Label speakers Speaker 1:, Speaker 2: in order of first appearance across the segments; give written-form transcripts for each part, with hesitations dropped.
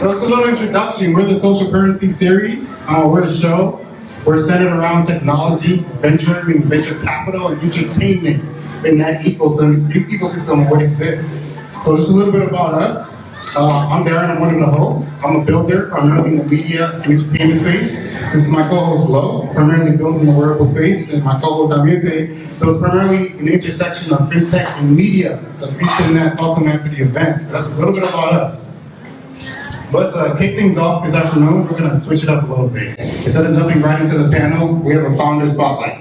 Speaker 1: So it's a little introduction. We're the Social Currency series. We're a show. We're centered around technology, venture capital, and entertainment in that ecosystem of what exists. So just a little bit about us. I'm Darren, I'm one of the hosts. I'm a builder, primarily in the media and entertainment space. This is my co-host Lo, primarily builds in the wearable space, and my co-host Jaime builds primarily in the intersection of fintech and media. So if you're interested in that, talk to me after the event. That's a little bit about us. But to kick things off this afternoon, we're gonna switch it up a little bit. Instead of jumping right into the panel, we have a founder spotlight.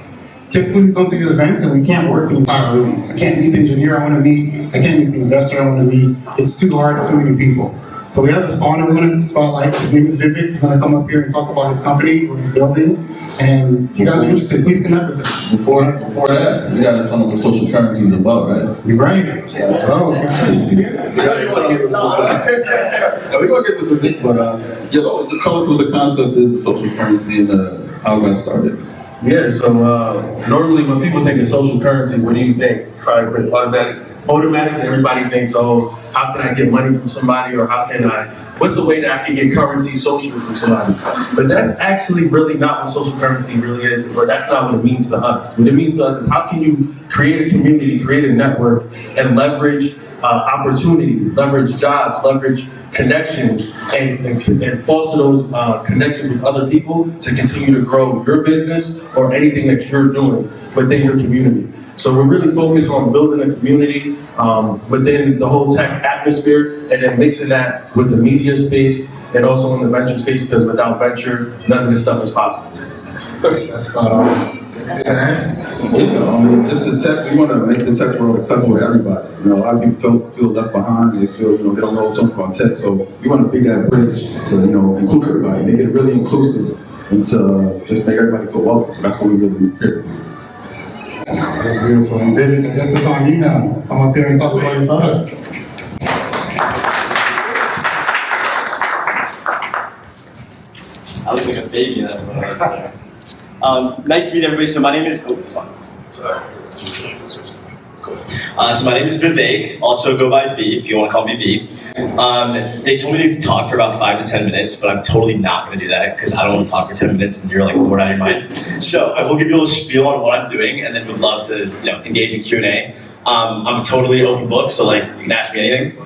Speaker 1: Typically we come to these events and we can't work the entire room. I can't meet the engineer I want to meet. I can't meet the investor I want to meet. It's too hard, it's too many people. So we have this founder we're going to spotlight. His name is Vivek. He's going to come up here and talk about his company, what he's building. And if you guys are interested, please connect with him.
Speaker 2: Before that, we got to tell them what social currency is about, right?
Speaker 1: You're right. Oh,
Speaker 2: we got to tell you about we're going to get to the bit, but tell us what the concept is, the social currency, and how it got started.
Speaker 3: Yeah, so normally when people think of social currency, what do you think? Probably automatically everybody thinks, oh, how can I get money from somebody, or what's the way that I can get currency socially from somebody? But that's actually really not what social currency really is, or that's not what it means to us. What it means to us is how can you create a community, create a network, and leverage opportunity, leverage jobs, leverage connections, and foster those connections with other people to continue to grow your business or anything that you're doing within your community. So we're really focused on building a community within the whole tech atmosphere, and then mixing that with the media space and also in the venture space, because without venture, none of this stuff is possible.
Speaker 1: that's spot on.
Speaker 2: Just the tech, we want to make the tech world accessible to everybody. A lot of people feel left behind. They feel, they don't know something about tech. So we want to be that bridge to, include everybody, make it really inclusive, and to just make everybody feel welcome. So that's what we really here.
Speaker 1: That's beautiful. And Vivek, I guess it's on you now. Come up here and talk about your product.
Speaker 4: I look like a baby then when I was there. Nice to meet everybody. So my name is, so my name is Vivek, also go by V if you want to call me V. They told me to talk for about 5 to 10 minutes, but I'm totally not going to do that because I don't want to talk for 10 minutes and you're like bored out of your mind. So I will give you a little spiel on what I'm doing, and then would love to engage in Q&A. I'm a totally open book, so you can ask me anything.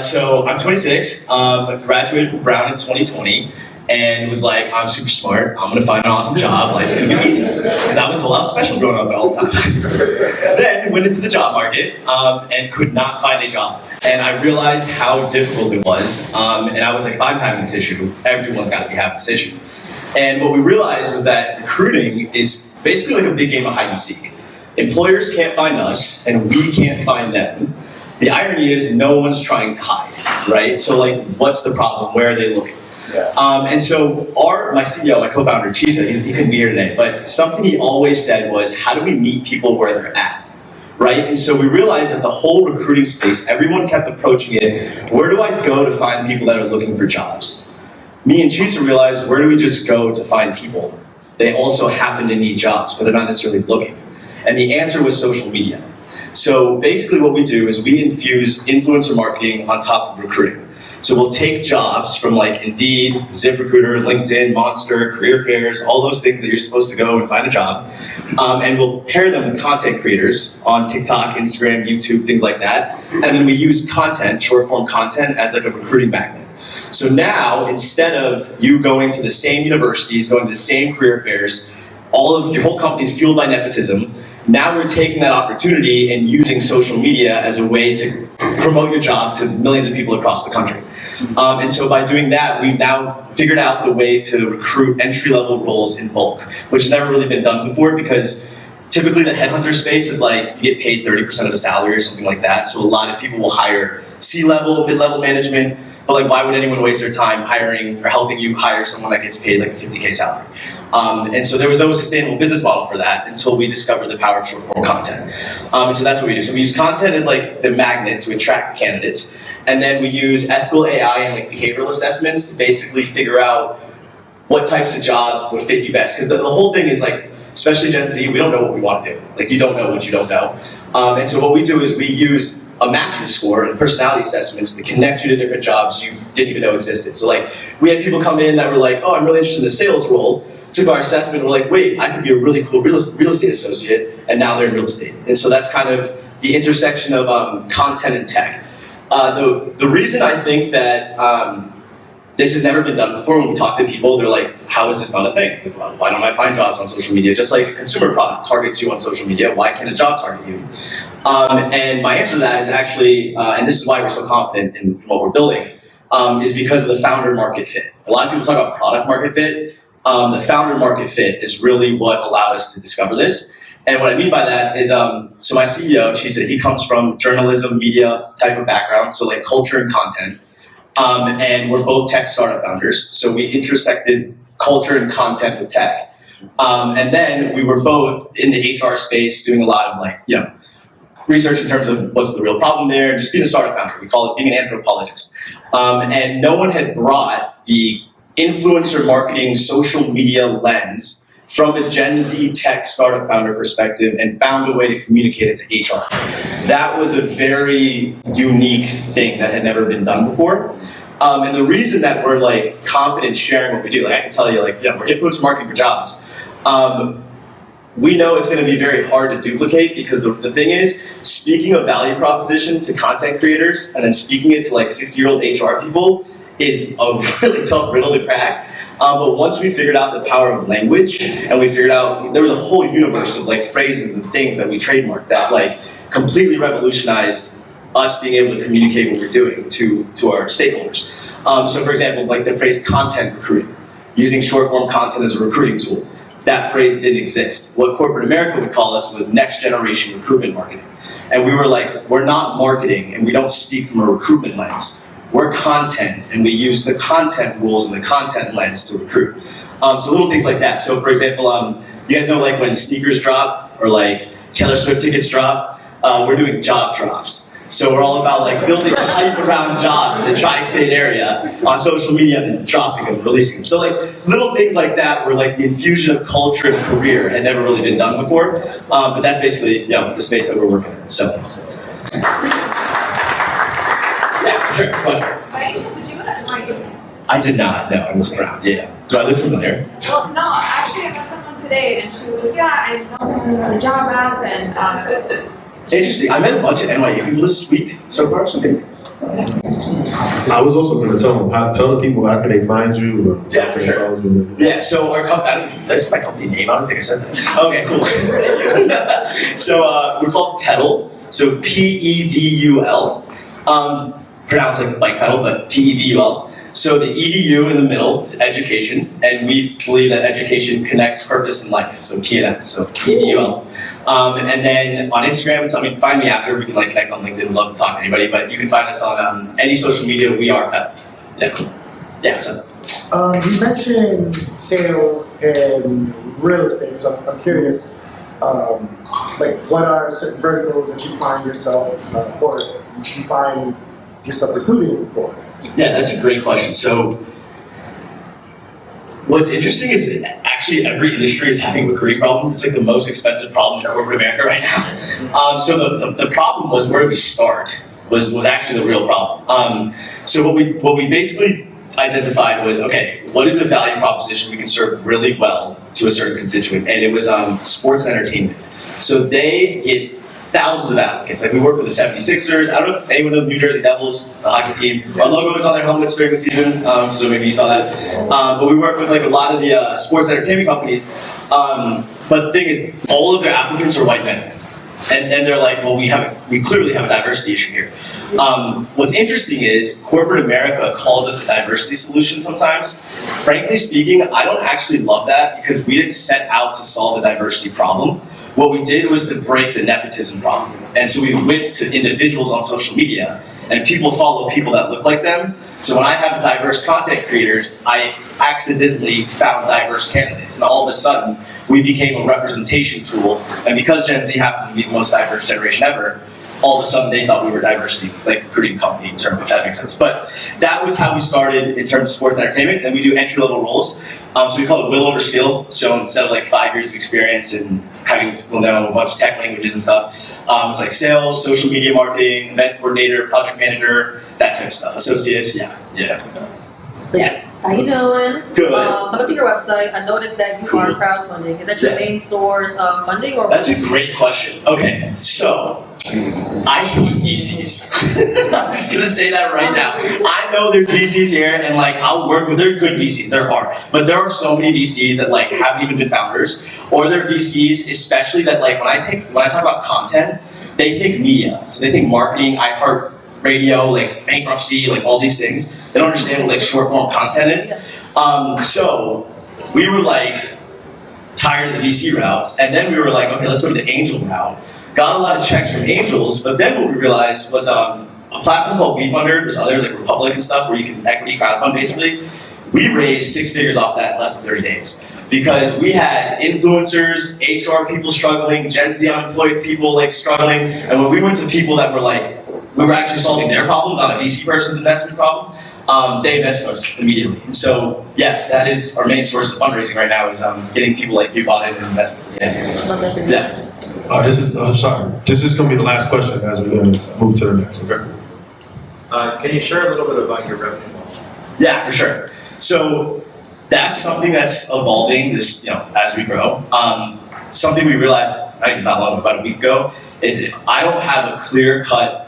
Speaker 4: So I'm 26, graduated from Brown in 2020. And was like, I'm super smart, I'm gonna find an awesome job, life's gonna be easy. Because I was told I was special growing up all the time. Then went into the job market and could not find a job. And I realized how difficult it was. And I was like, if I'm having this issue, everyone's gotta be having this issue. And what we realized was that recruiting is basically like a big game of hide and seek. Employers can't find us, and we can't find them. The irony is no one's trying to hide, right? So what's the problem? Where are they looking? Yeah. And so my CEO, my co-founder, Chisa, he couldn't be here today, but something he always said was, how do we meet people where they're at, right? And so we realized that the whole recruiting space, everyone kept approaching it, where do I go to find people that are looking for jobs? Me and Chisa realized, where do we just go to find people? They also happen to need jobs, but they're not necessarily looking. And the answer was social media. So basically what we do is we infuse influencer marketing on top of recruiting. So we'll take jobs from Indeed, ZipRecruiter, LinkedIn, Monster, career fairs, all those things that you're supposed to go and find a job, and we'll pair them with content creators on TikTok, Instagram, YouTube, things like that. And then we use content, short form content, as a recruiting magnet. So now, instead of you going to the same universities, going to the same career fairs, all of your whole company's fueled by nepotism, now we're taking that opportunity and using social media as a way to promote your job to millions of people across the country. And so by doing that, we've now figured out the way to recruit entry-level roles in bulk, which has never really been done before, because typically the headhunter space is you get paid 30% of the salary or something like that. So a lot of people will hire C-level, mid-level management, but why would anyone waste their time hiring or helping you hire someone that gets paid a $50K salary? And so there was no sustainable business model for that until we discovered the power of short-form content. And so that's what we do. So we use content as the magnet to attract candidates. And then we use ethical AI and behavioral assessments to basically figure out what types of job would fit you best. Because the whole thing is especially Gen Z, we don't know what we want to do. You don't know what you don't know. And so what we do is we use a matching score and personality assessments to connect you to different jobs you didn't even know existed. So like, we had people come in that were like, oh, I'm really interested in the sales role, took our assessment, and we're like, wait, I could be a really cool real estate associate, and now they're in real estate. And so that's kind of the intersection of content and tech. The reason I think that this has never been done before, when we talk to people, they're like, how is this not a thing? Like, well, why don't I find jobs on social media? Just like a consumer product targets you on social media, why can't a job target you? And my answer to that is actually, and this is why we're so confident in what we're building, is because of the founder market fit. A lot of people talk about product market fit. The founder market fit is really what allowed us to discover this. And what I mean by that is, so my CEO, she said he comes from journalism, media type of background, so like culture and content. And we're both tech startup founders, so we intersected culture and content with tech. And then we were both in the HR space doing a lot of like, research in terms of what's the real problem there, just being a startup founder. We call it being an anthropologist. And no one had brought the influencer marketing social media lens from a Gen Z tech startup founder perspective and found a way to communicate it to HR. That was a very unique thing that had never been done before. And the reason that we're like confident sharing what we do, like I can tell you, like, we're influencer marketing for jobs. We know it's going to be very hard to duplicate because the thing is, speaking a value proposition to content creators and then speaking it to like 60-year-old HR people is a really tough riddle to crack. But once we figured out the power of language and we figured out there was a whole universe of like phrases and things that we trademarked that like completely revolutionized us being able to communicate what we're doing to our stakeholders. So for example, like the phrase content recruiting, using short form content as a recruiting tool. That phrase didn't exist. What corporate America would call us was next generation recruitment marketing. And we were like, we're not marketing and we don't speak from a recruitment lens. We're content and we use the content rules and the content lens to recruit. So little things like that. So for example, you guys know like when sneakers drop or like Taylor Swift tickets drop, we're doing job drops. So we're all about like building hype around jobs in the tri-state area on social media and then dropping them, releasing them. So like little things like that where like the infusion of culture and career had never really been done before. But that's basically the space that we're working in. So yeah, sure.
Speaker 5: By any chance, did you NYC?
Speaker 4: I did not. No, I wasn't around. Yeah. Do I look familiar?
Speaker 5: Well, no. Actually, I met someone today, and she was like, "Yeah, I know someone who got a job app, and."
Speaker 4: Interesting. I met a bunch of NYU people this week so far. So good.
Speaker 3: I was also going to tell the people how can they find you.
Speaker 4: Yeah, for sure. Yeah, so our company, that's my company name. I don't think I said that. Okay, cool. So we're called Pedul. So Pedul. Pronounced like bike pedal, but Pedul. So the EDU in the middle is education, and we believe that education connects purpose and life. So P&M. So Pedul. And then on Instagram, so find me after. We can like connect on LinkedIn. Love to talk to anybody, but you can find us on any social media. We are Pedul. Yeah, cool. Yeah. So.
Speaker 6: You mentioned sales and real estate, so I'm curious. Like, what are certain verticals that you find yourself, or you find yourself recruiting for?
Speaker 4: Yeah, that's a great question. So, what's interesting is actually every industry is having recruiting problems. It's like the most expensive problem in corporate America right now. So the problem was, where do we start? Was actually the real problem. So what we basically identified was, okay, what is a value proposition we can serve really well to a certain constituent? And it was sports and entertainment. So they get thousands of applicants. Like we work with the 76ers. I don't know if anyone know the New Jersey Devils, the hockey team. Our logo is on their helmets during the season, so maybe you saw that. But we work with like a lot of the sports entertainment companies. But the thing is, all of their applicants are white men. And they're like, well, we clearly have a diversity issue here. What's interesting is corporate America calls us a diversity solution sometimes. Frankly speaking, I don't actually love that because we didn't set out to solve a diversity problem. What we did was to break the nepotism problem. And so we went to individuals on social media and people follow people that look like them. So when I have diverse content creators, I accidentally found diverse candidates. And all of a sudden, we became a representation tool. And because Gen Z happens to be the most diverse generation ever, all of a sudden they thought we were a diversity, like recruiting company in terms of, if that makes sense. But that was how we started in terms of sports entertainment, and we do entry-level roles. So we call it will over skill. So instead of like 5 years of experience and having to know a bunch of tech languages and stuff, It's like sales, social media marketing, event coordinator, project manager, that type of stuff. Associates, yeah.
Speaker 7: How you doing?
Speaker 4: Good.
Speaker 7: So I went to your website. I noticed that you are crowdfunding. Is that your main source of funding, or?
Speaker 4: That's a great question. Okay, so I hate VCs. I'm just gonna say that right now. I know there's VCs here, and like I'll work with. There are good VCs, there are, but there are so many VCs that like haven't even been founders, or they're VCs, especially that like when I talk about content, they think media, so they think marketing, iHeart Radio, like bankruptcy, like all these things. They don't understand what like short form content is. So we were like tired of the VC route, and then we were like, okay, let's go to the angel route. Got a lot of checks from angels, but then what we realized was a platform called WeFunder. There's others like Republic and stuff where you can equity crowdfund basically. We raised 6 figures off that in less than 30 days because we had influencers, HR people struggling, Gen Z unemployed people like struggling, and when we went to people that were like, we were actually solving their problem, not a VC person's investment problem, they invested in us immediately. And so, yes, that is our main source of fundraising right now is getting people like you bought in and invested. Yeah.
Speaker 3: This is sorry. This is going to be the last question as we're going to move to the next. Okay.
Speaker 8: Can you share a little bit about your revenue model?
Speaker 4: Yeah, for sure. So that's something that's evolving as we grow. Something we realized not long, about a week ago, is if I don't have a clear-cut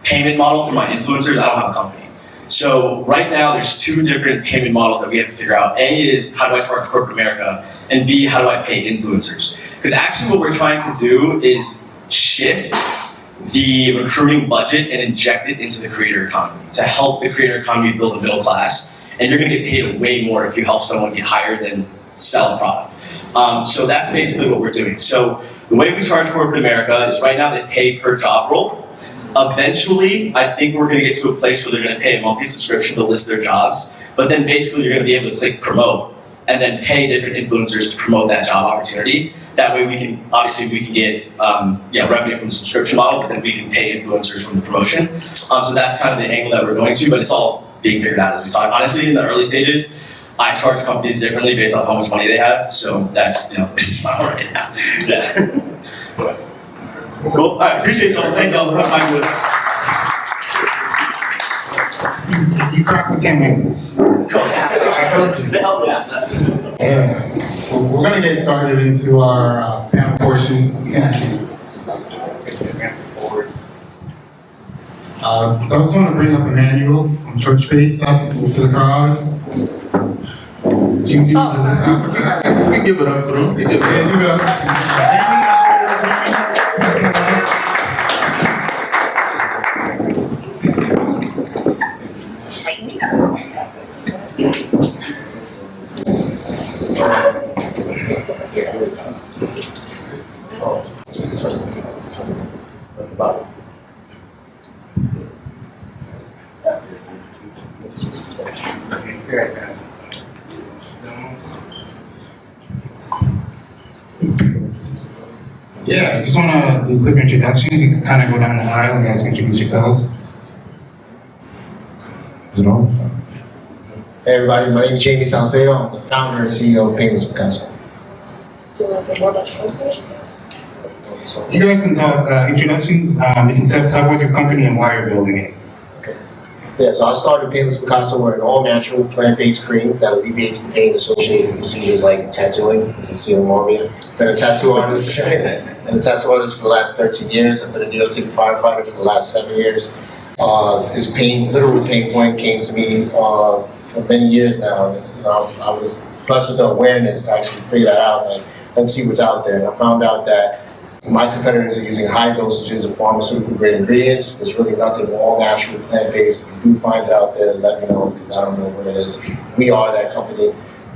Speaker 4: payment model for my influencers, I don't have a company. So right now, there's 2 different payment models that we have to figure out. A is how do I charge corporate America, and B, how do I pay influencers? Because actually what we're trying to do is shift the recruiting budget and inject it into the creator economy to help the creator economy build a middle class. And you're gonna get paid way more if you help someone get hired than sell a product. So that's basically what we're doing. So the way we charge corporate America is right now they pay per job role. Eventually, I think we're going to get to a place where they're going to pay a monthly subscription to list their jobs, but then basically you're going to be able to click promote and then pay different influencers to promote that job opportunity. That way we can get revenue from the subscription model, but then we can pay influencers from the promotion. So that's kind of the angle that we're going to, but it's all being figured out as we talk. Honestly, in the early stages, I charge companies differently based on how much money they have, so that's it's not right now. Yeah. Cool. All right, appreciate y'all. Thank y'all.
Speaker 1: You cracked the 10 minutes.
Speaker 4: Cool.
Speaker 1: I told you. Yeah. So we're gonna get started into our panel portion. We can actually advance it forward. So I just want to bring up Emmanuel from Church Space up to the crowd. Does this sound good?
Speaker 2: We can give it up for them.
Speaker 1: Yeah, give it up. Yeah, I just want to do quick introductions. You can kind of go down the aisle. You guys can introduce yourselves. Is it on?
Speaker 6: Hey everybody, my name is Jaime Salcedo. I'm the founder and CEO of Painless Picasso.
Speaker 7: Do you want to say more about Showrunner?
Speaker 1: You guys can talk introductions. You can talk about your company and why you're building it.
Speaker 6: Yeah, so I started Painless Picasso. We're an all-natural plant-based cream that alleviates the pain associated with procedures like tattooing. You can see them on me. I've been a tattoo artist for the last 13 years. I've been a New York City firefighter for the last 7 years. This literal pain point came to me for many years now. I was blessed with the awareness to actually figure that out. Like, let's see what's out there. And I found out that my competitors are using high dosages of pharmaceutical grade ingredients. There's really nothing all natural, plant-based. If you do find it out there, let me know because I don't know where it is. We are that company.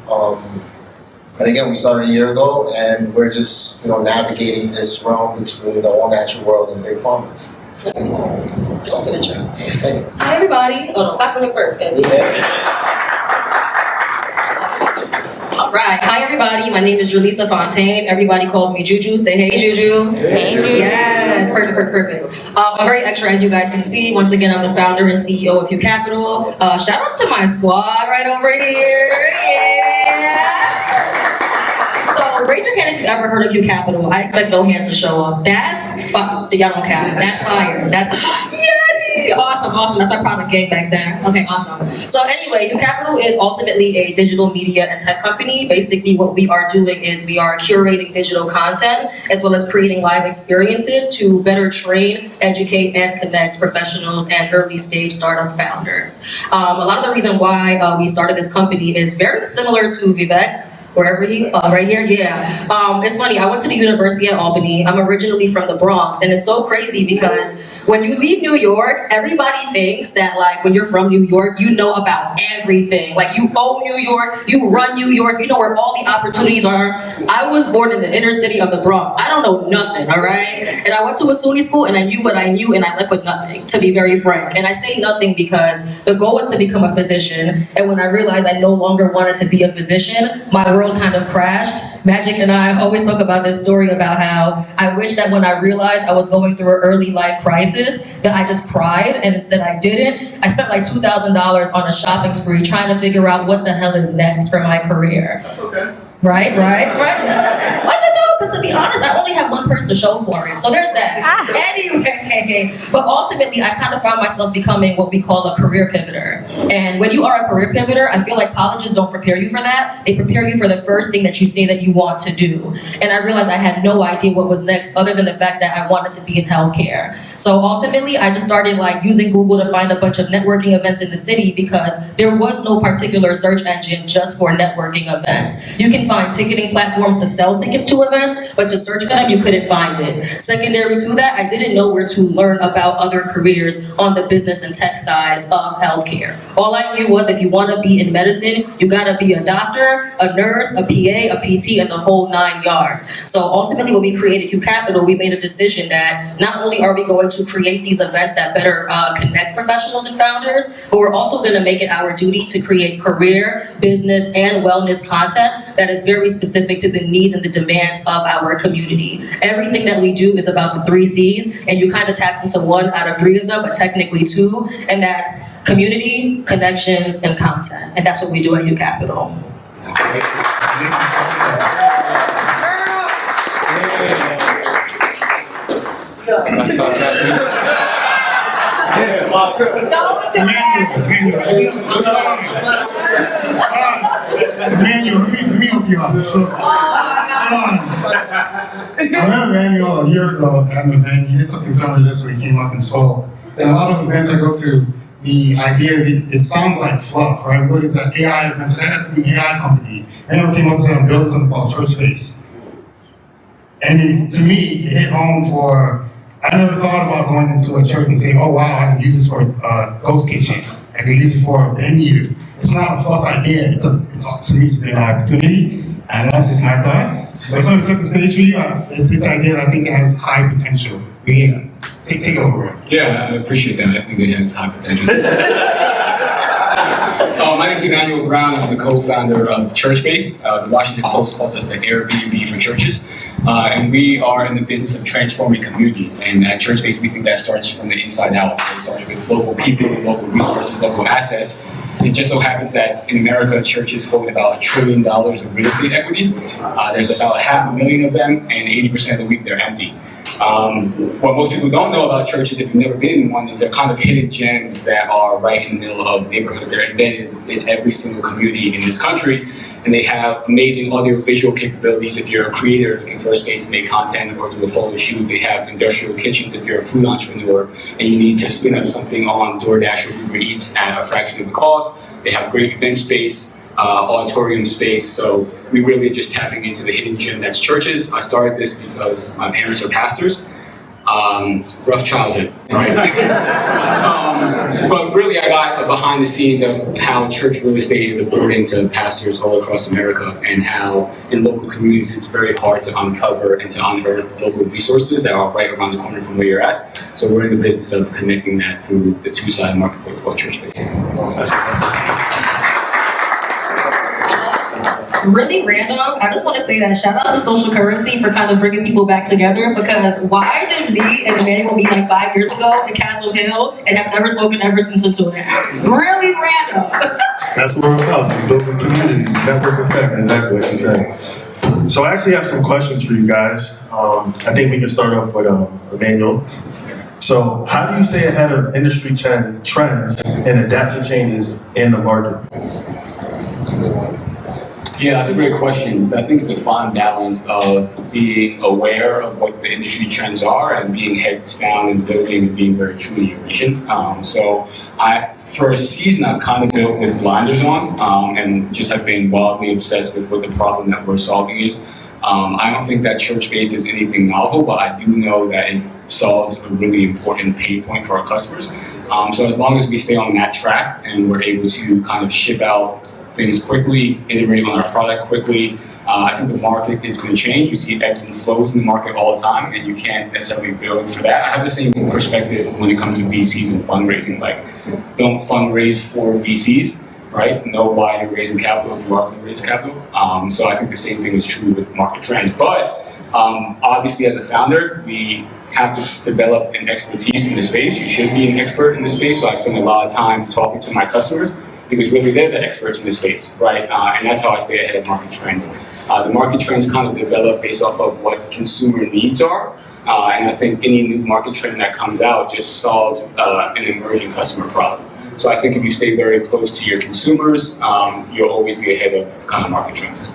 Speaker 6: And again, we started a year ago and we're just navigating this realm between the all natural world and big pharma.
Speaker 7: That's good intro. Hi everybody. Oh no, clap for him first. All right. Hi everybody. My name is Jerlisa Fontaine. Everybody calls me Juju. Say hey Juju. Hey Juju. Yes. Perfect. I'm very extra, as you guys can see. Once again, I'm the founder and CEO of U Capital. Shout outs to my squad right over here. Yeah. So raise your hand if you ever heard of U Capital. I expect no hands to show up. That's y'all don't count. That's fire. That's yay! Awesome. That's my product game back there. Okay, awesome. So anyway, U Capital is ultimately a digital media and tech company. Basically, what we are doing is we are curating digital content as well as creating live experiences to better train, educate, and connect professionals and early stage startup founders. A lot of the reason why we started this company is very similar to Vivek. Wherever he, right here, yeah. It's funny, I went to the University at Albany. I'm originally from the Bronx, and it's so crazy because when you leave New York, everybody thinks that like when you're from New York, you know about everything. Like you own New York, you run New York, you know where all the opportunities are. I was born in the inner city of the Bronx. I don't know nothing, all right? And I went to a SUNY school and I knew what I knew and I left with nothing, to be very frank. And I say nothing because the goal was to become a physician. And when I realized I no longer wanted to be a physician, my world kind of crashed. Magic and I always talk about this story about how I wish that when I realized I was going through an early life crisis, that I just cried, and instead I didn't. I spent like $2,000 on a shopping spree trying to figure out what the hell is next for my career.
Speaker 3: That's okay.
Speaker 7: Right? Was it though? Because to be honest, I only have one person to show for it. So there's that. Anyway, but ultimately, I kind of found myself becoming what we call a career pivoter. And when you are a career pivoter, I feel like colleges don't prepare you for that. They prepare you for the first thing that you say that you want to do. And I realized I had no idea what was next other than the fact that I wanted to be in healthcare. So ultimately, I just started like using Google to find a bunch of networking events in the city because there was no particular search engine just for networking events. You can find ticketing platforms to sell tickets to events, but to search for them, you couldn't find it. Secondary to that, I didn't know where to learn about other careers on the business and tech side of healthcare. All I knew was if you want to be in medicine, you gotta be a doctor, a nurse, a PA, a PT, and the whole 9 yards. So ultimately, when we created U Capital, we made a decision that not only are we going to create these events that better connect professionals and founders, but we're also gonna make it our duty to create career, business, and wellness content that is very specific to the needs and the demands of our community. Everything that we do is about the 3 C's, and you kind of tapped into 1 out of 3 of them, but technically 2, and that's community, connections, and content. And that's what we do at U Capital.
Speaker 1: Emmanuel, let me help you out. So, I met Emmanuel a year ago at an event. He did something similar to this where he came up and spoke. And a lot of events I go to, the idea, it sounds like fluff, right? What is that AI event? So that's an AI company. Emmanuel came up and said, I'm building something called Church Space. And to me, it hit home for, I never thought about going into a church and saying, oh wow, I can use this for a ghost kitchen. I can use it for a venue. It's not a fluff idea. It's to me, it's been an opportunity. And that's just my thoughts. But so to set the stage for you, it's an idea that I think has high potential. Yeah. Take over.
Speaker 9: Yeah, I appreciate that. I think it has high potential. My name is Emmanuel Brown. I'm the co-founder of Churchbase. The Washington Post called us the Airbnb for churches. And we are in the business of transforming communities. And at Churchbase, we think that starts from the inside out. So it starts with local people, local resources, local assets. It just so happens that in America, churches hold about $1 trillion of real estate equity. There's about 500,000 of them, and 80% of the week they're empty. What most people don't know about churches, if you've never been in one, is they're kind of hidden gems that are right in the middle of neighborhoods. They're embedded in every single community in this country, and they have amazing audio-visual capabilities. If you're a creator looking for a space to make content or do a photo shoot, they have industrial kitchens if you're a food entrepreneur and you need to spin up something on DoorDash or Uber Eats at a fraction of the cost. They have great event space, auditorium space, so we really are just tapping into the hidden gem that's churches. I started this because my parents are pastors. Rough childhood, right? But really I got behind the scenes of how church real estate is a burden to pastors all across America and how in local communities it's very hard to uncover and to unearth local resources that are right around the corner from where you're at. So we're in the business of connecting that through the two-sided marketplace called Churchbase.
Speaker 7: Really random, I just want to say that shout out to Social Currency for kind of bringing people back together, because why did me and Emmanuel meet like 5 years ago in Castle Hill and have never spoken ever since until now? Really random.
Speaker 2: That's what we're about, building community, network effect, exactly what you said.
Speaker 3: So I actually have some questions for you guys. I think we can start off with Emmanuel. So how do you stay ahead of industry trends and adapt to changes in the market?
Speaker 9: Yeah, that's a great question, because I think it's a fine balance of being aware of what the industry trends are and being heads down and building and being very true to your mission. For a season, I've kind of built with blinders on and just have been wildly obsessed with what the problem that we're solving is. I don't think that church-based is anything novel, but I do know that it solves a really important pain point for our customers. So as long as we stay on that track and we're able to kind of ship out things quickly, iterate on our product quickly, I think the market is going to change. You see ebbs and flows in the market all the time, and you can't necessarily build for that. I have the same perspective when it comes to VCs and fundraising. Like, don't fundraise for VCs, right? Know why you're raising capital if you are going to raise capital. So I think the same thing is true with market trends. But obviously, as a founder, we have to develop an expertise in the space. You should be an expert in the space. So I spend a lot of time talking to my customers, because really they're the experts in the space, right? And that's how I stay ahead of market trends. The market trends kind of develop based off of what consumer needs are. And I think any new market trend that comes out just solves an emerging customer problem. So I think if you stay very close to your consumers, you'll always be ahead of kind of market trends.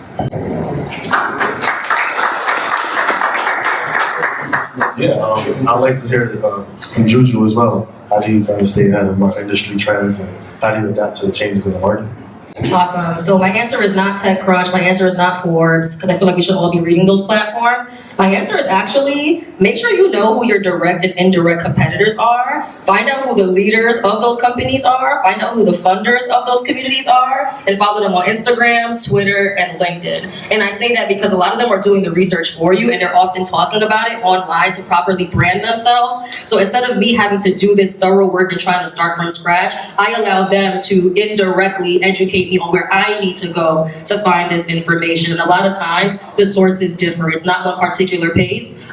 Speaker 3: I'd like to hear from Juju as well. How do you kind of stay ahead of industry trends, and how do you adapt to the changes in the market?
Speaker 7: Awesome. So my answer is not TechCrunch. My answer is not Forbes, because I feel like we should all be reading those platforms. My answer is actually, make sure you know who your direct and indirect competitors are. Find out who the leaders of those companies are. Find out who the funders of those communities are, and follow them on Instagram, Twitter, and LinkedIn. And I say that because a lot of them are doing the research for you, and they're often talking about it online to properly brand themselves. So instead of me having to do this thorough work and trying to start from scratch, I allow them to indirectly educate me on where I need to go to find this information. And a lot of times, the sources differ. It's not one particular place.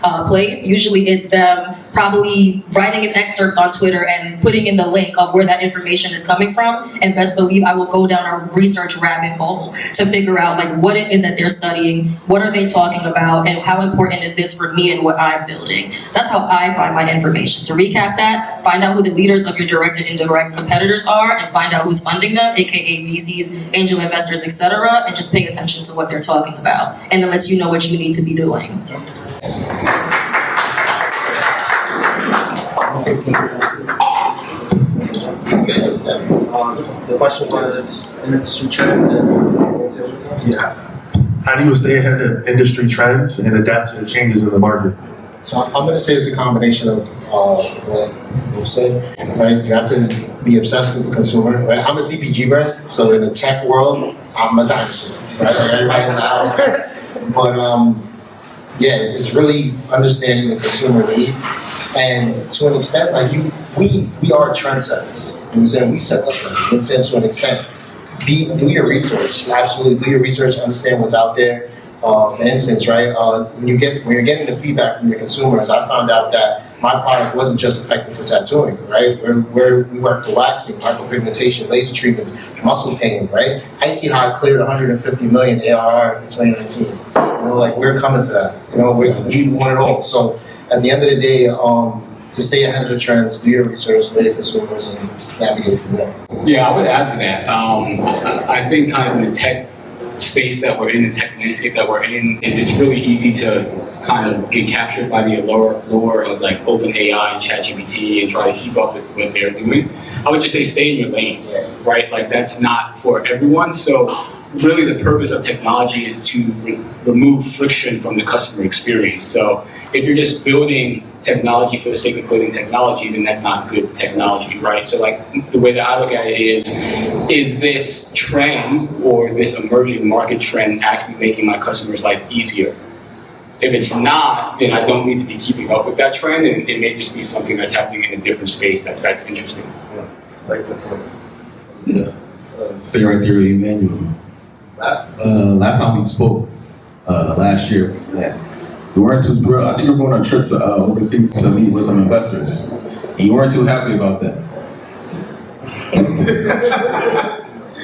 Speaker 7: Usually it's them probably writing an excerpt on Twitter and putting in the link of where that information is coming from. And best believe I will go down a research rabbit hole to figure out like what it is that they're studying, what are they talking about, and how important is this for me and what I'm building. That's how I find my information. To recap that, find out who the leaders of your direct and indirect competitors are, and find out who's funding them, aka VCs, angel investors, etc., and just pay attention to what they're talking about. And it lets you know what you need to be doing.
Speaker 6: The question was industry trends and
Speaker 3: How do you stay ahead of industry trends and adapt to the changes in the market?
Speaker 6: So I'm going to say it's a combination of what you said, right? You have to be obsessed with the consumer, right? I'm a CPG brand, so in the tech world, I'm a dinosaur, right? Like everybody now. But it's really understanding the consumer need, and to an extent, like we are trendsetters. You know what I'm saying? We set the trend. You know what I'm saying? To an extent, do your research. Absolutely, do your research. Understand what's out there. For instance, right, when you're getting the feedback from your consumers, I found out that my product wasn't just effective for tattooing, right? We work for waxing, micropigmentation, laser treatments, muscle pain, right? Icy Hot cleared 150 million ARR in 2019. You know, like we're coming for that. You know, we want it all. So at the end of the day, to stay ahead of the trends, do your research, know your consumers, and navigate from there.
Speaker 9: Yeah, I would add to that. I think kind of in the tech space that we're in, the tech landscape that we're in, it's really easy to kind of get captured by the allure of like OpenAI and ChatGPT and try to keep up with what they're doing. I would just say stay in your lane, right? Like that's not for everyone. So really the purpose of technology is to remove friction from the customer experience. So if you're just building technology for the sake of building technology, then that's not good technology, right? So like the way that I look at it is this trend or this emerging market trend actually making my customers' life easier? If it's not, then I don't need to be keeping up with that trend, and it may just be something that's happening in a different space that's interesting.
Speaker 3: Like this one.
Speaker 2: Stay right there, Emmanuel. Last time we spoke, last year, you weren't too thrilled. I think you were going on a trip to overseas to meet with some investors. And you weren't too happy about that.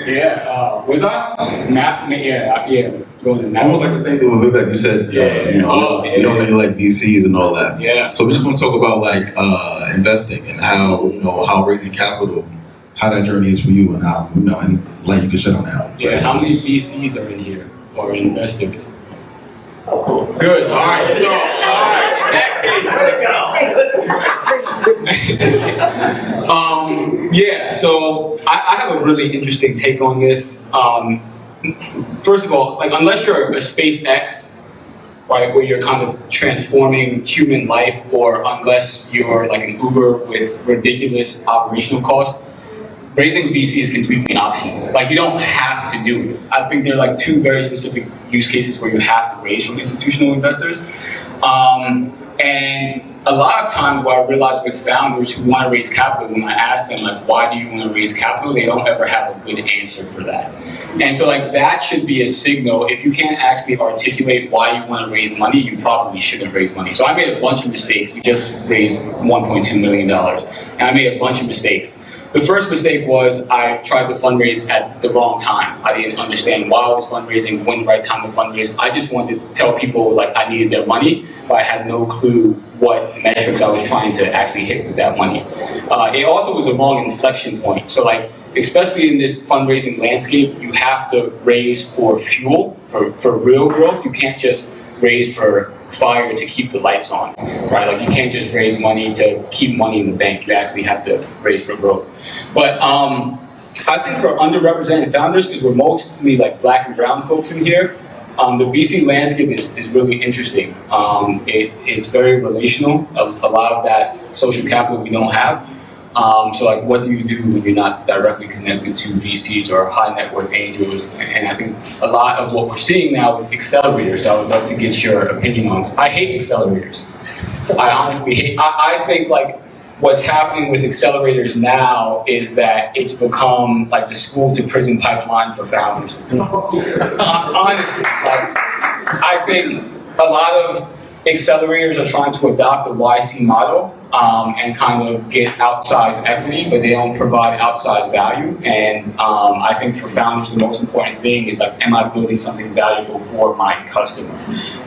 Speaker 9: Yeah, was I? Yeah, going to
Speaker 2: It
Speaker 9: map.
Speaker 2: was like the same thing with Vivek. You said, you know, you don't really like VCs and all that.
Speaker 9: Yeah.
Speaker 2: So we just want to talk about like investing and how, you know, how raising capital, how that journey is for you, and how, you know, any light you can shed on that.
Speaker 9: Yeah, how many VCs are in here or investors? Good. All right. So, in that case, yeah. So I have a really interesting take on this. First of all, like unless you're a SpaceX, right, where you're kind of transforming human life, or unless you're like an Uber with ridiculous operational costs, raising VC is completely optional. Like you don't have to do it. I think there are like two very specific use cases where you have to raise from institutional investors. And a lot of times what I realize with founders who want to raise capital, when I ask them like, why do you want to raise capital? They don't ever have a good answer for that. And so like that should be a signal. If you can't actually articulate why you want to raise money, you probably shouldn't raise money. So I made a bunch of mistakes. We just raised $1.2 million. And I made a bunch of mistakes. The first mistake was I tried to fundraise at the wrong time. I didn't understand why I was fundraising, when the right time to fundraise. I just wanted to tell people like I needed their money, but I had no clue what metrics I was trying to actually hit with that money. It also was a wrong inflection point. So like, especially in this fundraising landscape, you have to raise for fuel, for real growth. You can't just raise for fire to keep the lights on, right? Like you can't just raise money to keep money in the bank. You actually have to raise for growth. But I think for underrepresented founders, because we're mostly like Black and brown folks in here, the VC landscape is really interesting. It's very relational. A lot of that social capital we don't have. So like, what do you do when you're not directly connected to VCs or high net worth angels? And I think a lot of what we're seeing now is accelerators. So I would love to get your opinion on it. I hate accelerators. I honestly hate. I think like what's happening with accelerators now is that it's become like the school to prison pipeline for founders. Honestly, like I think a lot of accelerators are trying to adopt the YC model and kind of get outsized equity, but they don't provide outsized value. And I think for founders, the most important thing is like, am I building something valuable for my customer?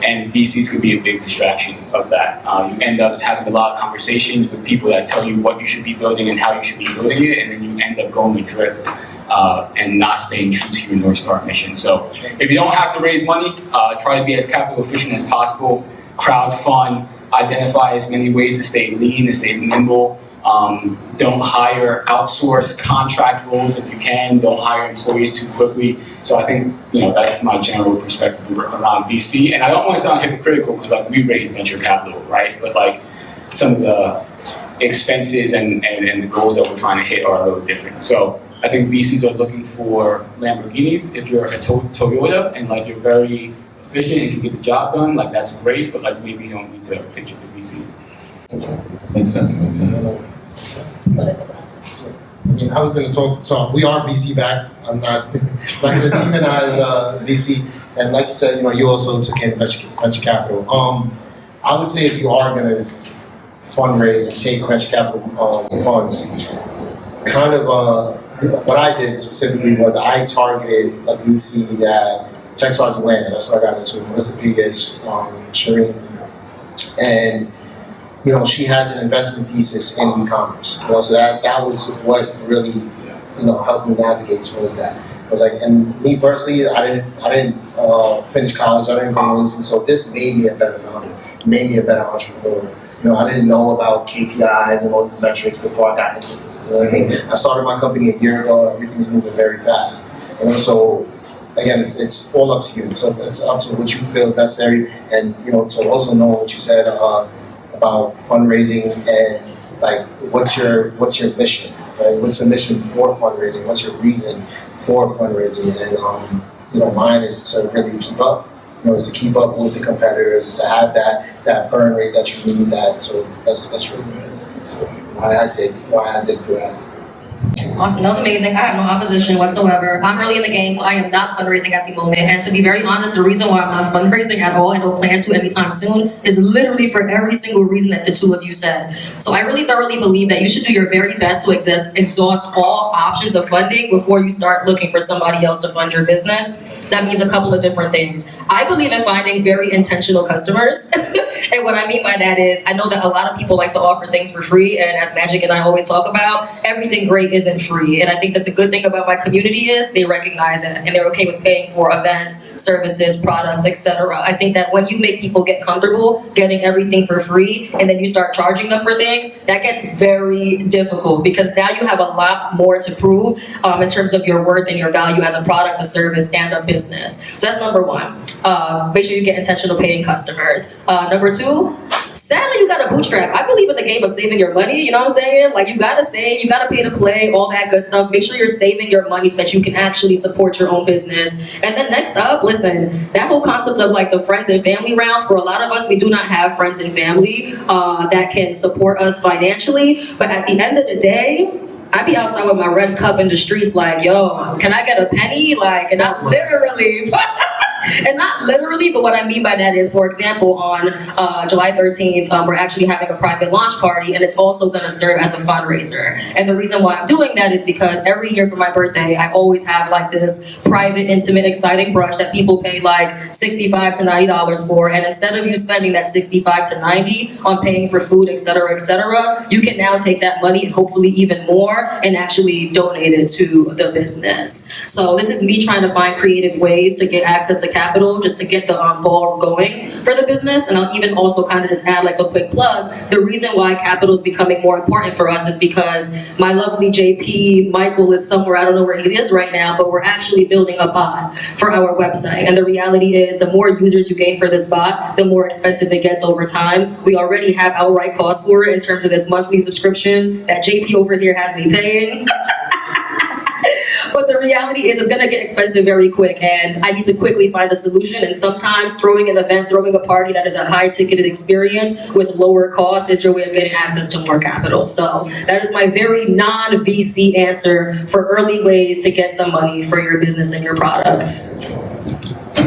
Speaker 9: And VCs could be a big distraction of that. You end up having a lot of conversations with people that tell you what you should be building and how you should be building it, and then you end up going adrift and not staying true to your North Star mission. So if you don't have to raise money, try to be as capital efficient as possible. Crowdfund, identify as many ways to stay lean, to stay nimble. Don't hire, outsource contract roles if you can. Don't hire employees too quickly. So I think, that's my general perspective around VC. And I don't want to sound hypocritical because like we raise venture capital, right? But like some of the expenses and the goals that we're trying to hit are a little different. So I think VCs are looking for Lamborghinis. If you're a Toyota and like you're very efficient and can get the job done, like that's great, but like maybe you don't need to picture the VC.
Speaker 2: Makes sense.
Speaker 6: I was going to talk. We are VC back. I'm not going to demonize VC. And like you said, you also took in venture capital. I would say if you are going to fundraise and take venture capital funds, kind of what I did specifically was I targeted a VC that Techstars Atlanta. That's what I got into. Melissa Vegas, Showrunner, and she has an investment thesis in e-commerce. So that was what really helped me navigate towards that. I was like, and me personally, I didn't finish college. I didn't go to UC, so this made me a better founder, made me a better entrepreneur. I didn't know about KPIs and all these metrics before I got into this. You know what I mean? I started my company a year ago. Everything's moving very fast. So again, it's all up to you. So it's up to what you feel is necessary, and to also know what you said about fundraising and like what's your mission, right? What's the mission for fundraising? What's your reason for fundraising? And mine is to really keep up. Is to keep up with the competitors, is to have that burn rate that you need. So that's really what it is. So why I did through that.
Speaker 7: Awesome, that was amazing. I have no opposition whatsoever. I'm early in the game, so I am not fundraising at the moment. And to be very honest, the reason why I'm not fundraising at all and don't plan to anytime soon is literally for every single reason that the two of you said. So I really thoroughly believe that you should do your very best to exhaust all options of funding before you start looking for somebody else to fund your business. That means a couple of different things. I believe in finding very intentional customers. And what I mean by that is, I know that a lot of people like to offer things for free, and as Magic and I always talk about, everything great isn't free. And I think that the good thing about my community is they recognize it, and they're okay with paying for events, services, products, etc. I think that when you make people get comfortable getting everything for free, and then you start charging them for things, that gets very difficult, because now you have a lot more to prove in terms of your worth and your value as a product, a service, and a business. So that's number one. Make sure you get intentional paying customers. Number two, sadly, you gotta bootstrap. I believe in the game of saving your money, you know what I'm saying? Like, you gotta save, you gotta pay to play, all that good stuff. Make sure you're saving your money so that you can actually support your own business. And then next up, listen, that whole concept of like the friends and family round, for a lot of us, we do not have friends and family that can support us financially. But at the end of the day, I be outside with my red cup in the streets like, yo, can I get a penny? Like, and not literally. And not literally, but what I mean by that is, for example, on July 13th, we're actually having a private launch party, and it's also going to serve as a fundraiser. And the reason why I'm doing that is because every year for my birthday, I always have like this private, intimate, exciting brunch that people pay like $65 to $90 for. And instead of you spending that $65 to $90 on paying for food, etc., you can now take that money and hopefully even more and actually donate it to the business. So this is me trying to find creative ways to get access to capital, just to get the ball going for the business. And I'll even also kind of just add like a quick plug. The reason why capital is becoming more important for us is because my lovely JP Michael is somewhere, I don't know where he is right now, but we're actually building a bot for our website. And the reality is, the more users you gain for this bot, the more expensive it gets over time. We already have outright costs for it in terms of this monthly subscription that JP over here has me paying. But the reality is, it's gonna get expensive very quick, and I need to quickly find a solution. And sometimes throwing an event, throwing a party that is a high-ticketed experience with lower cost is your way of getting access to more capital. So that is my very non-VC answer for early ways to get some money for your business and your product.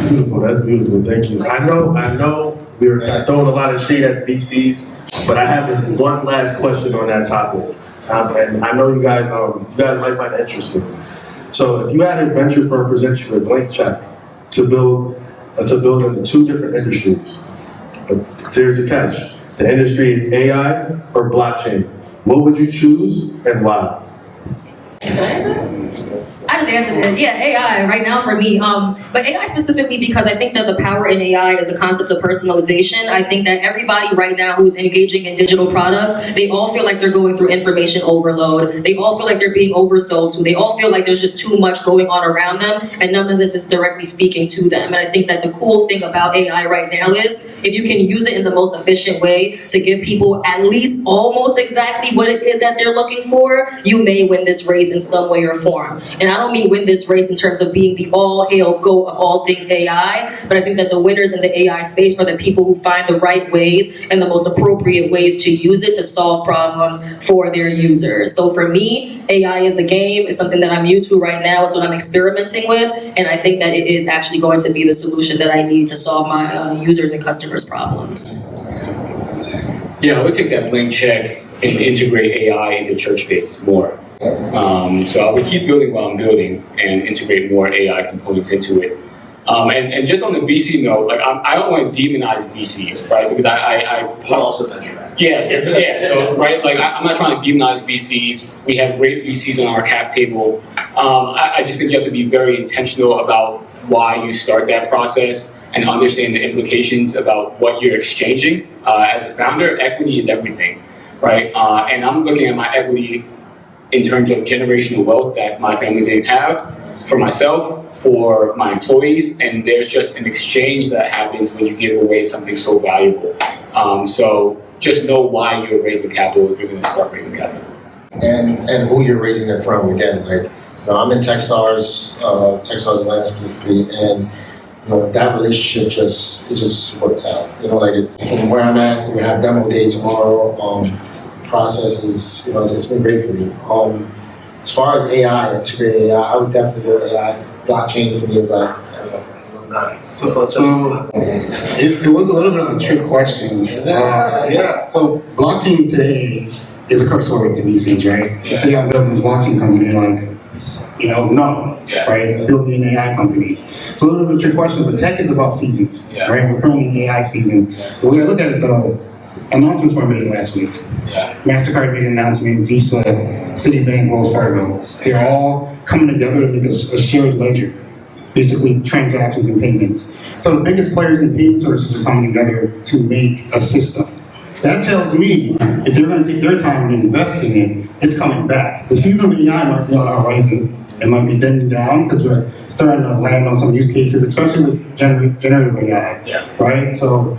Speaker 3: Beautiful, that's beautiful, thank you. I know we're throwing a lot of shade at VCs, but I have this one last question on that topic. And I know you guys might find it interesting. So if you had a venture firm present you a blank check to build into two different industries, but there's a catch. The industry is AI or blockchain. What would you choose and why?
Speaker 7: Can I answer? I just answered it. Yeah, AI right now for me. But AI specifically because I think that the power in AI is the concept of personalization. I think that everybody right now who's engaging in digital products, they all feel like they're going through information overload. They all feel like they're being oversold to. They all feel like there's just too much going on around them, and none of this is directly speaking to them. And I think that the cool thing about AI right now is, if you can use it in the most efficient way to give people at least almost exactly what it is that they're looking for, you may win this race in some way or form. And I don't mean win this race in terms of being the all-hail GOAT of all things AI, but I think that the winners in the AI space are the people who find the right ways and the most appropriate ways to use it to solve problems for their users. So for me, AI is the game. It's something that I'm new to right now. It's what I'm experimenting with, and I think that it is actually going to be the solution that I need to solve my users' and customers' problems.
Speaker 9: Yeah, I would take that blank check and integrate AI into ChurchBase more. So I would keep building what I'm building and integrate more AI components into it. And just on the VC note, like I don't want to demonize VCs, right? Because
Speaker 4: We're also venture backed.
Speaker 9: Yeah. So right, like I'm not trying to demonize VCs. We have great VCs on our cap table. I just think you have to be very intentional about why you start that process and understand the implications about what you're exchanging. As a founder, equity is everything, right? And I'm looking at my equity in terms of generational wealth that my family didn't have, for myself, for my employees, and there's just an exchange that happens when you give away something so valuable. So just know why you're raising capital if you're going to start raising capital.
Speaker 6: And who you're raising it from. Again, like, you know, I'm in Techstars, Techstars Atlanta specifically, and you know, that relationship just works out. You know, like from where I'm at, we have demo day tomorrow. Process is, you know, it's been great for me. as far as AI, integrated AI, I would definitely go AI. Blockchain for me is like, I don't know.
Speaker 1: So it was a little bit of a trick question. Yeah, so blockchain today is a curse word to VCs, right? So say I'm building this blockchain company, like, no, right? Building an AI company. So a little bit of a trick question, but tech is about seasons, right? We're currently in AI season. So the way I look at it though, announcements were made last week. MasterCard made an announcement, Visa, Citibank, Wells Fargo. They're all coming together to make a shared ledger. Basically transactions and payments. So the biggest players in payment services are coming together to make a system. That tells me if they're going to take their time and invest in it, it's coming back. The season of AI might be on our horizon. It might be bending down because we're starting to land on some use cases, especially with generative AI, right? So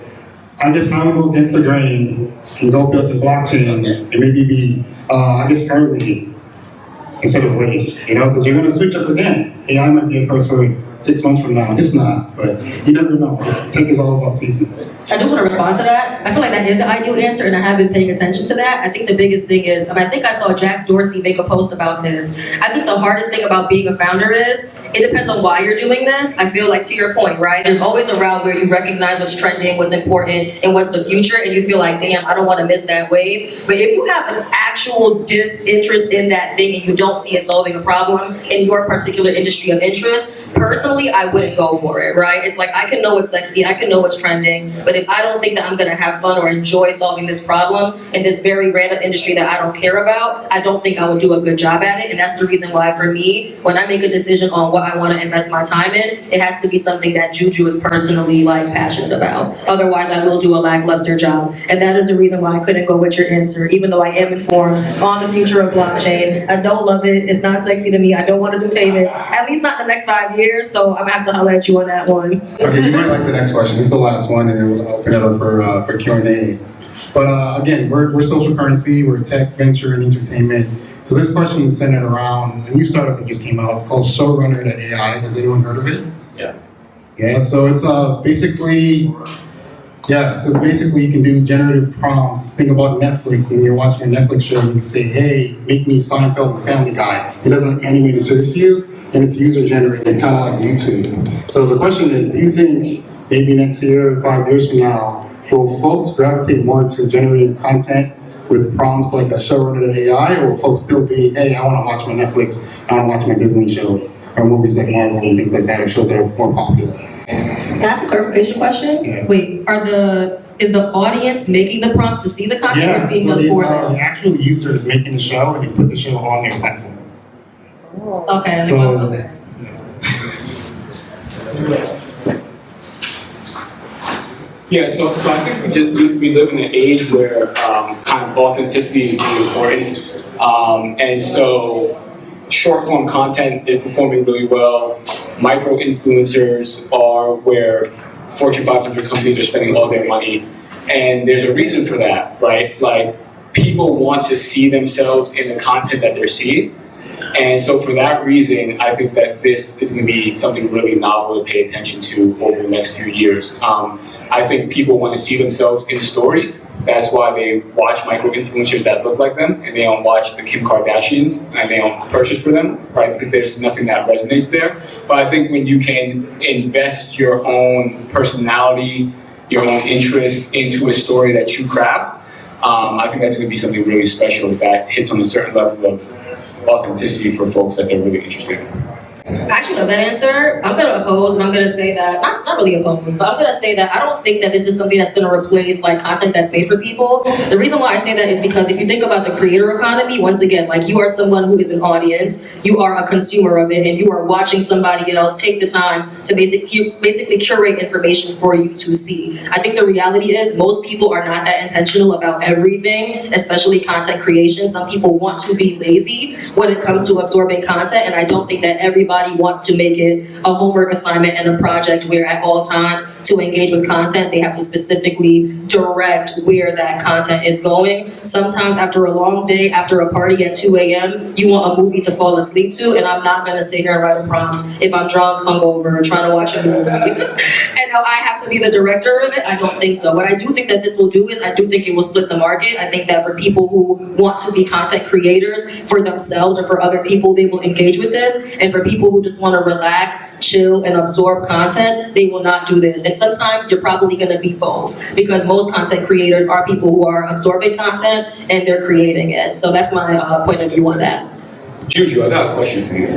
Speaker 1: I guess I would go against the grain and go build the blockchain and maybe be, early instead of late, because you're going to switch up again. AI might be a curse word 6 months from now. It's not, but you never know. Tech is all about seasons.
Speaker 7: I do want to respond to that. I feel like that is the ideal answer, and I have been paying attention to that. I think the biggest thing is, I think I saw Jack Dorsey make a post about this. I think the hardest thing about being a founder is, it depends on why you're doing this. I feel like, to your point, right? There's always a route where you recognize what's trending, what's important, and what's the future, and you feel like, damn, I don't want to miss that wave. But if you have an actual disinterest in that thing and you don't see it solving a problem in your particular industry of interest, personally, I wouldn't go for it, right? It's like, I can know what's sexy, I can know what's trending, but if I don't think that I'm gonna have fun or enjoy solving this problem in this very random industry that I don't care about, I don't think I would do a good job at it. And that's the reason why, for me, when I make a decision on what I want to invest my time in, it has to be something that Juju is personally passionate about. Otherwise, I will do a lackluster job. And that is the reason why I couldn't go with your answer, even though I am informed on the future of blockchain. I don't love it, it's not sexy to me, I don't want to do payments, at least not the next 5 years, so I'm gonna have to holler at you on that one.
Speaker 1: Okay, you might like the next question. This is the last one, and then we'll open it up for Q&A. But again, we're social currency, we're tech, venture, and entertainment. So this question is centered around a new startup that just came out. It's called Showrunner.ai. Has anyone heard of it? Yeah, so it's basically you can do generative prompts. Think about Netflix, and you're watching a Netflix show, and you can say, hey, make me Seinfeld, the Family Guy. It doesn't animate a search view, and it's user-generated, kind of like YouTube. So the question is, do you think maybe next year, 5 years from now, will folks gravitate more to generated content with prompts like a Showrunner.ai, or will folks still be, hey, I want to watch my Netflix, I want to watch my Disney shows, or movies like Marvel and things like that, or shows that are more popular?
Speaker 7: Can I ask a clarification question?
Speaker 1: Yeah.
Speaker 7: Wait, is the audience making the prompts to see the content, or is it being done for them?
Speaker 1: The actual user is making the show, and they put the show on their platform.
Speaker 7: Okay.
Speaker 1: So-
Speaker 7: Okay.
Speaker 9: Yeah, so I think we live in an age where kind of authenticity is really important, and so short form content is performing really well. Micro influencers are where Fortune 500 companies are spending all their money, and there's a reason for that, right? Like, people want to see themselves in the content that they're seeing. And so for that reason, I think that this is going to be something really novel to pay attention to over the next few years. I think people want to see themselves in stories. That's why they watch micro-influencers that look like them, and they don't watch the Kim Kardashians, and they don't purchase for them, right? Because there's nothing that resonates there. But I think when you can invest your own personality, your own interest into a story that you craft, I think that's going to be something really special that hits on a certain level of authenticity for folks that they're really interested in.
Speaker 7: I actually love that answer. I'm going to oppose, and I'm going to say that, not really oppose, but I'm going to say that I don't think that this is something that's going to replace content that's made for people. The reason why I say that is because if you think about the creator economy, once again, you are someone who is an audience, you are a consumer of it, and you are watching somebody else take the time to basically curate information for you to see. I think the reality is most people are not that intentional about everything, especially content creation. Some people want to be lazy when it comes to absorbing content, and I don't think that everybody everybody wants to make it a homework assignment and a project where at all times to engage with content, they have to specifically direct where that content is going. Sometimes after a long day, after a party at 2 a.m., you want a movie to fall asleep to, and I'm not gonna sit here and write a prompt if I'm drunk, hungover, trying to watch a movie. And I have to be the director of it? I don't think so. What I do think that this will do is I do think it will split the market. I think that for people who want to be content creators for themselves or for other people, they will engage with this. And for people who just want to relax, chill, and absorb content, they will not do this. And sometimes you're probably going to be both, because most content creators are people who are absorbing content and they're creating it. So that's my point of view on that.
Speaker 9: Juju, I got a question for you.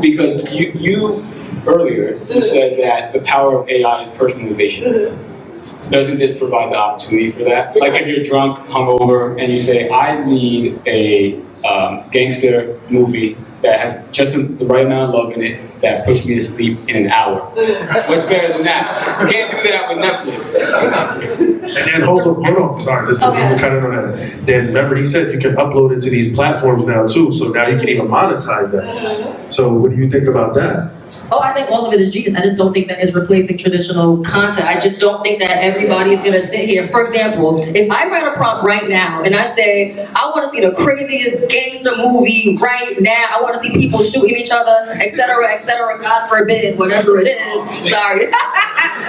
Speaker 9: Because you earlier, you said that the power of AI is personalization. Doesn't this provide the opportunity for that? Like if you're drunk, hungover, and you say, I need a gangster movie that has just the right amount of love in it that puts me to sleep in an hour. What's better than that? You can't do that with Netflix.
Speaker 3: And hold on, sorry, just to kind of know that. Then remember, he said you can upload it to these platforms now too, so now you can even monetize that. So what do you think about that?
Speaker 7: Oh, I think all of it is genius. I just don't think that is replacing traditional content. I just don't think that everybody's gonna sit here. For example, if I write a prompt right now and I say, I wanna see the craziest gangster movie right now, I wanna see people shooting each other, etc., God forbid, whatever it is, sorry,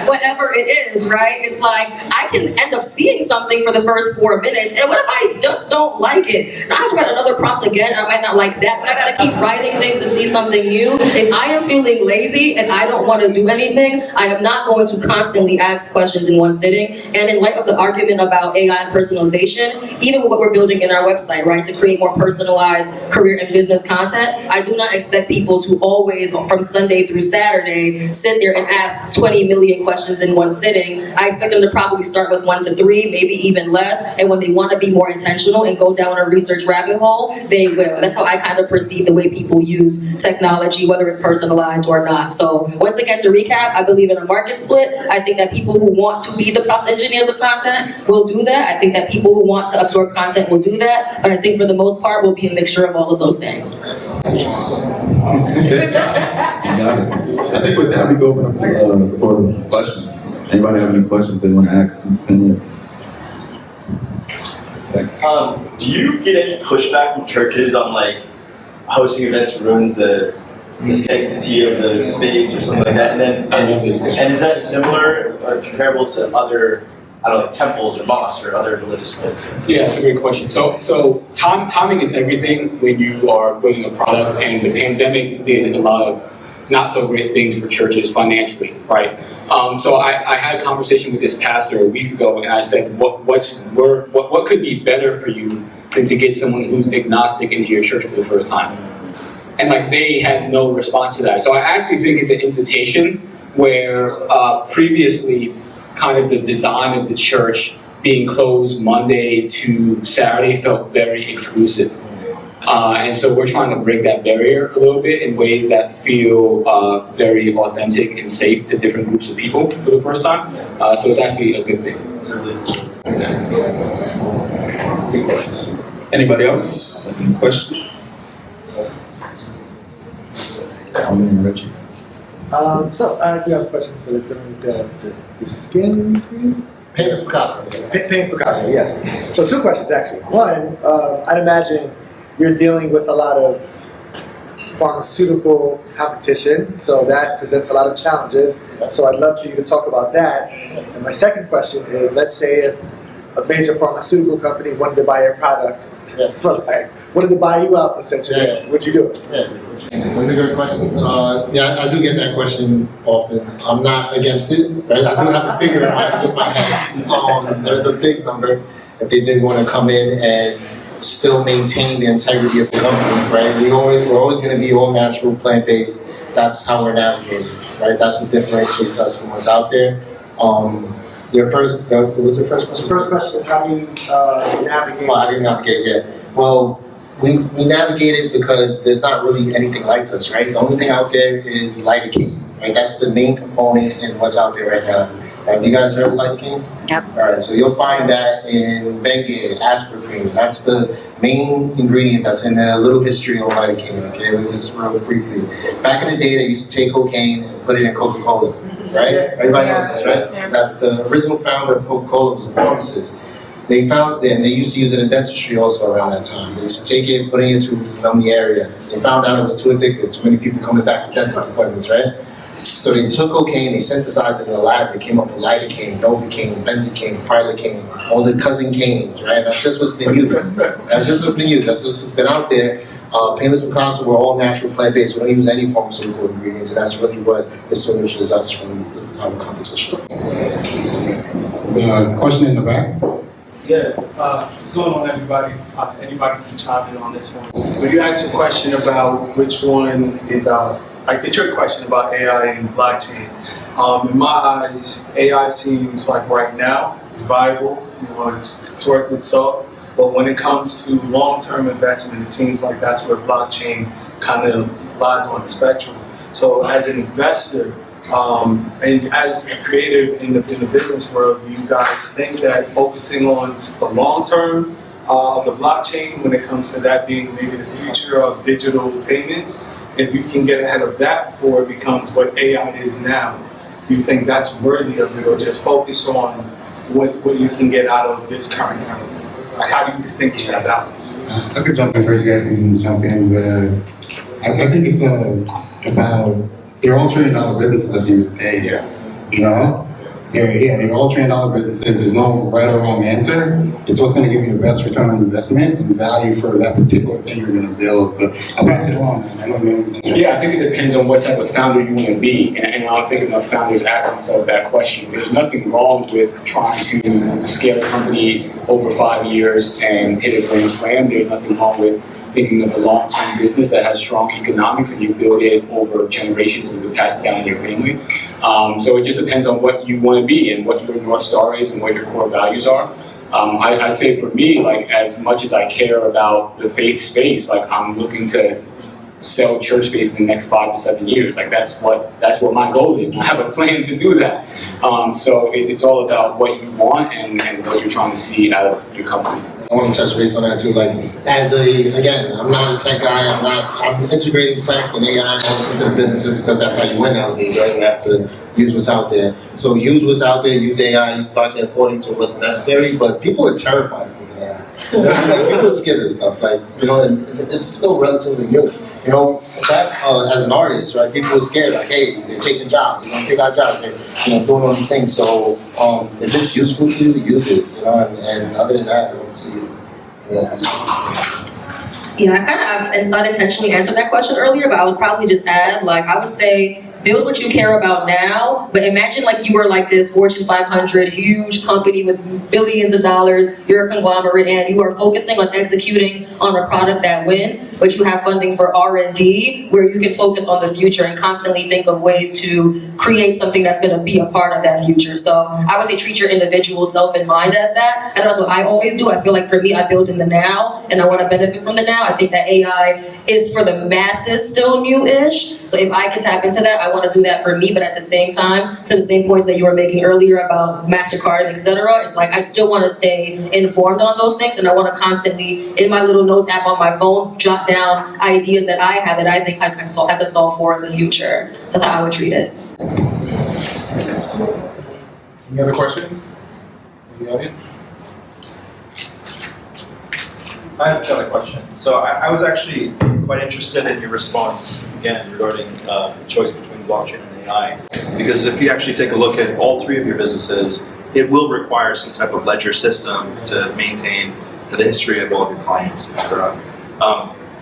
Speaker 7: whatever it is, right? It's like, I can end up seeing something for the first 4 minutes, and what if I just don't like it? Now I have to write another prompt again, and I might not like that, but I gotta keep writing things to see something new. If I am feeling lazy and I don't want to do anything, I am not going to constantly ask questions in one sitting. And in light of the argument about AI and personalization, even with what we're building in our website, right, to create more personalized career and business content, I do not expect people to always, from Sunday through Saturday, sit there and ask 20 million questions in one sitting. I expect them to probably start with 1 to 3, maybe even less. And when they want to be more intentional and go down a research rabbit hole, they will. That's how I kind of perceive the way people use technology, whether it's personalized or not. So once again, to recap, I believe in a market split. I think that people who want to be the prompt engineers of content will do that. I think that people who want to absorb content will do that. But I think for the most part, will be a mixture of all of those things.
Speaker 2: I think with that, we go open up to for questions. Anybody have any questions they want to ask these panelists?
Speaker 4: Do you get any pushback from churches on like hosting events ruins the sanctity of the space or something like that? And is that similar or comparable to other, I don't know, like temples or mosques or other religious places?
Speaker 9: Yeah, that's a great question. So timing is everything when you are building a product, and the pandemic did a lot of not so great things for churches financially, right? So I had a conversation with this pastor a week ago, and I said, what could be better for you than to get someone who's agnostic into your church for the first time? And like they had no response to that. So I actually think it's an invitation where previously kind of the design of the church being closed Monday to Saturday felt very exclusive. And so we're trying to break that barrier a little bit in ways that feel very authentic and safe to different groups of people for the first time. So it's actually a good thing. Good question.
Speaker 2: Anybody else? Any questions? Reggie.
Speaker 6: So I do have a question for the gentleman with the skin cream.
Speaker 10: Painless Picasso.
Speaker 6: Painless Picasso, yes. So 2 questions actually. One, I'd imagine you're dealing with a lot of pharmaceutical competition, so that presents a lot of challenges. So I'd love for you to talk about that. And my second question is, let's say if a major pharmaceutical company wanted to buy your product, wanted to buy you out essentially, would you do it?
Speaker 10: Yeah, those are good questions. Yeah, I do get that question often. I'm not against it, right? I do have a figure in my head. There's a big number if they did want to come in and still maintain the integrity of the company, right? We're always going to be all natural, plant-based. That's how we're navigating, right? That's what differentiates us from what's out there. Your first, what was your first question?
Speaker 6: The first question is how do you navigate?
Speaker 10: Well, how do you navigate it? Well, we navigate it because there's not really anything like this, right? The only thing out there is lidocaine, right? That's the main component in what's out there right now. Have you guys heard of lidocaine?
Speaker 11: Yep.
Speaker 10: All right, so you'll find that in Bengay, aspartame. That's the main ingredient that's in a little history on lidocaine, okay? Just real briefly. Back in the day, they used to take cocaine and put it in Coca-Cola, right? Everybody knows this, right?
Speaker 11: Yeah.
Speaker 10: That's the original founder of Coca-Cola, was a pharmacist. They found them, they used to use it in dentistry also around that time. They used to take it, put it in your tooth, numb the area. They found out it was too addictive, too many people coming back for dentist appointments, right? So they took cocaine, they synthesized it in the lab, they came up with lidocaine, novocaine, benzocaine, pilocaine, all the cousin canes, right? That's just what's been used. That's just what's been used, that's just what's been out there. Painless and Picasso were all natural plant-based, we don't use any pharmaceutical ingredients, and that's really what distinguishes us from our competition.
Speaker 1: There's a question in the back.
Speaker 12: Yeah, what's going on, everybody? Anybody can chime in on this one. When you asked a question about which one is, like the trick question about AI and blockchain, in my eyes, AI seems like right now it's viable, it's worth its salt. But when it comes to long-term investment, it seems like that's where blockchain kind of lies on the spectrum. So as an investor, and as a creative in the business world, do you guys think that focusing on the long term of the blockchain, when it comes to that being maybe the future of digital payments, if you can get ahead of that before it becomes what AI is now, do you think that's worthy of it, or just focus on what you can get out of this current era? Like, how do you distinguish that balance?
Speaker 1: I could jump in first, you guys can jump in, but I think it's about, they're all $1 trillion businesses at the end of the day.
Speaker 12: Yeah.
Speaker 1: You know? They're all $1 trillion businesses. There's no right or wrong answer. It's what's going to give you the best return on investment and value for that particular thing you're going to build. But I'll pass it along. I don't know.
Speaker 9: Yeah, I think it depends on what type of founder you want to be. And I think enough founders ask themselves that question. There's nothing wrong with trying to scale a company over 5 years and hit a grand slam. There's nothing wrong with thinking of a long-term business that has strong economics and you build it over generations and you can pass it down to your family. So it just depends on what you want to be and what your North Star is and what your core values are. I'd say for me, like, as much as I care about the faith space, like, I'm looking to sell church space in the next 5 to 7 years. Like, that's what my goal is, and I have a plan to do that. So it's all about what you want and what you're trying to see out of your company.
Speaker 10: I want to touch base on that too. Like, again, I'm not a tech guy. I'm integrating tech and AI into the businesses because that's how you win nowadays, right? You have to use what's out there. So use what's out there, use AI, use blockchain according to what's necessary. But people are terrified of AI. Like, people are scared of stuff. Like, and it's still relatively new. That as an artist, right? People are scared. Like, hey, they're taking jobs. They're gonna take our jobs. They're doing all these things. So if it's useful to you, use it. And other than that, I don't see it.
Speaker 7: Yeah, I kind of unintentionally answered that question earlier, but I would probably just add, like, I would say, build what you care about now, but imagine like you were like this Fortune 500 huge company with billions of dollars, you're a conglomerate, and you are focusing on executing on a product that wins, but you have funding for R&D where you can focus on the future and constantly think of ways to create something that's going to be a part of that future. So I would say treat your individual self in mind as that, and that's what I always do. I feel like for me, I build in the now, and I want to benefit from the now. I think that AI is for the masses still new-ish, so if I can tap into that, I want to do that for me, but at the same time, to the same points that you were making earlier about MasterCard, etc., it's like I still want to stay informed on those things, and I want to constantly, in my little notes app on my phone, jot down ideas that I have that I think I could solve for in the future. So that's how I would treat it.
Speaker 1: Any other questions in the audience?
Speaker 8: I have got a question. So I was actually quite interested in your response, again, regarding the choice between blockchain and AI. Because if you actually take a look at all three of your businesses, it will require some type of ledger system to maintain the history of all of your clients, etc.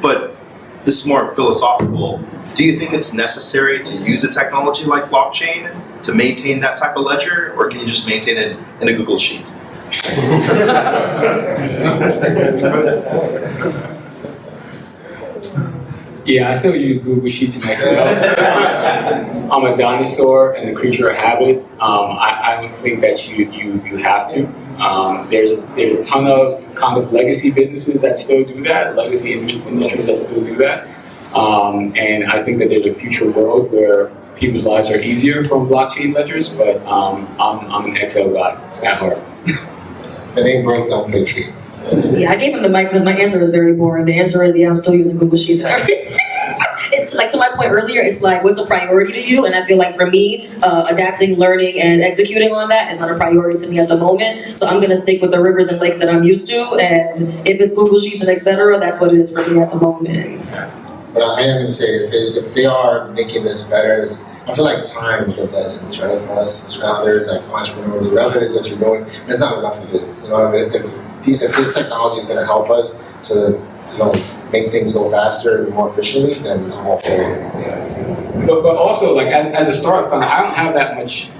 Speaker 8: But this is more philosophical. Do you think it's necessary to use a technology like blockchain to maintain that type of ledger, or can you just maintain it in a Google Sheet?
Speaker 9: Yeah, I still use Google Sheets and Excel. I'm a dinosaur and a creature of habit. I don't think that you have to. There's a ton of kind of legacy businesses that still do that, legacy industries that still do that. And I think that there's a future world where people's lives are easier from blockchain ledgers, but I'm an Excel guy at heart.
Speaker 10: If it ain't broke, don't fix it.
Speaker 7: Yeah, I gave him the mic because my answer is very boring. The answer is, yeah, I'm still using Google Sheets and everything. It's like, to my point earlier, it's like, what's a priority to you? And I feel like for me, adapting, learning, and executing on that is not a priority to me at the moment. So I'm going to stick with the rivers and lakes that I'm used to. And if it's Google Sheets and etc., that's what it is for me at the moment.
Speaker 10: But I am going to say, if they are making this better, I feel like time is of the essence, right? For us as founders, like entrepreneurs, whatever it is that you're doing, there's not enough of it. You know what I mean? If this technology is going to help us to, make things go faster and more efficiently, then I'm all for it.
Speaker 9: But also, like, as a startup founder, I don't have that much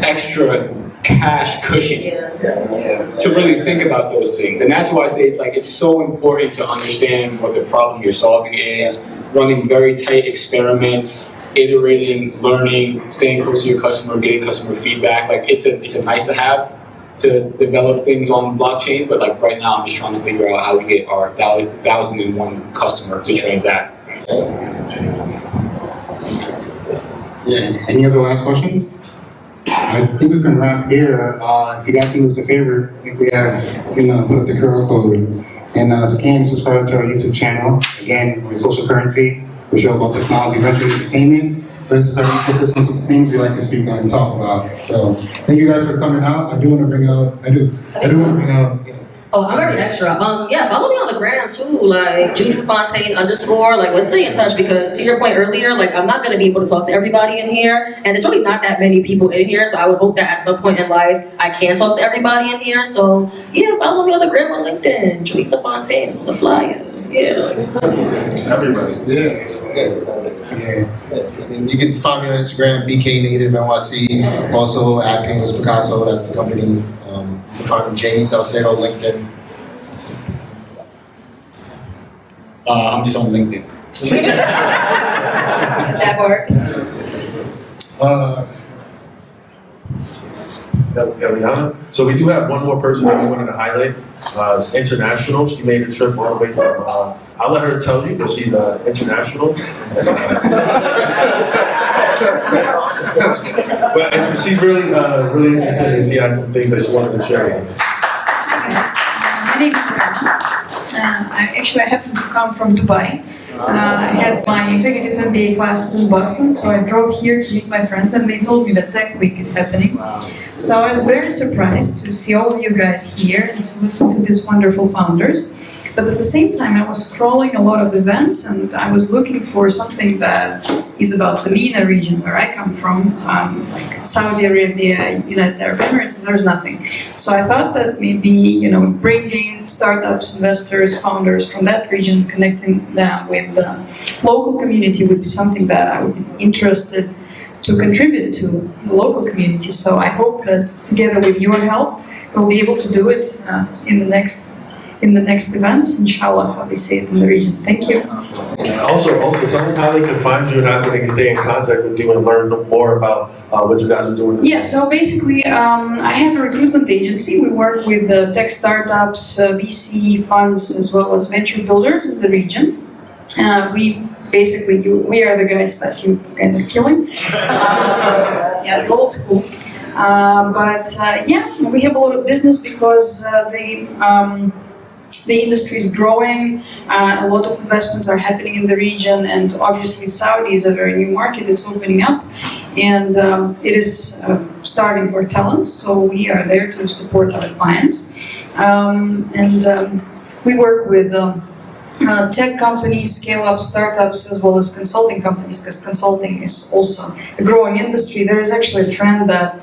Speaker 9: extra cash cushion to really think about those things. And that's why I say it's so important to understand what the problem you're solving is, running very tight experiments, iterating, learning, staying close to your customer, getting customer feedback. Like, it's a nice to have to develop things on blockchain, but like right now I'm just trying to figure out how to get our 1,001 customer to transact.
Speaker 1: Yeah, any other last questions? I think we can wrap here. If you guys can do us a favor, I think we can put up the QR code and scan and subscribe to our YouTube channel. Again, we're Social Currency. We show about technology, venture, entertainment. This is our ecosystem, some things we like to speak on and talk about. So thank you guys for coming out. I do want to bring out.
Speaker 7: Oh, I'm very extra. Yeah, follow me on the gram too, like Juju Fontaine _ like, let's stay in touch, because to your point earlier, like, I'm not gonna be able to talk to everybody in here, and there's really not that many people in here, so I would hope that at some point in life I can talk to everybody in here. So yeah, follow me on the gram on LinkedIn. Jerlisa Fontaine's on the flyer. Yeah.
Speaker 10: Everybody. Yeah. I mean, you can find me on Instagram, BK Native NYC, also at Painless Picasso, that's the company. You can find me Jaime Salcedo, LinkedIn.
Speaker 9: I'm just on LinkedIn.
Speaker 7: That part.
Speaker 3: Eliana. So we do have one more person that we wanted to highlight. It's international. She made a trip all the way from, I'll let her tell you, but she's international. But she's really interested, and she has some things that she wanted to share with us.
Speaker 11: Hi guys, my name is Rana. I happen to come from Dubai. I had my executive MBA classes in Boston, so I drove here to meet my friends, and they told me that Tech Week is happening. So I was very surprised to see all of you guys here and to listen to these wonderful founders. But at the same time, I was scrolling a lot of events, and I was looking for something that is about the MENA region where I come from, like Saudi Arabia, United Arab Emirates, and there's nothing. So I thought that maybe, bringing startups, investors, founders from that region, connecting them with the local community would be something that I would be interested to contribute to the local community. So I hope that together with your help, we'll be able to do it in the next events, inshallah, how they say it in the region. Thank you.
Speaker 3: Also, tell them how they can find you and how they can stay in contact with you and learn more about what you guys are doing.
Speaker 11: Yeah, so basically, I have a recruitment agency. We work with tech startups, VC funds, as well as venture builders in the region. We are the guys that you guys are killing. Yeah, the old school. We have a lot of business because the industry is growing, a lot of investments are happening in the region, and obviously Saudi is a very new market, it's opening up, and it is starting for talents, so we are there to support our clients. We work with tech companies, scale-up startups, as well as consulting companies, because consulting is also a growing industry. There is actually a trend that,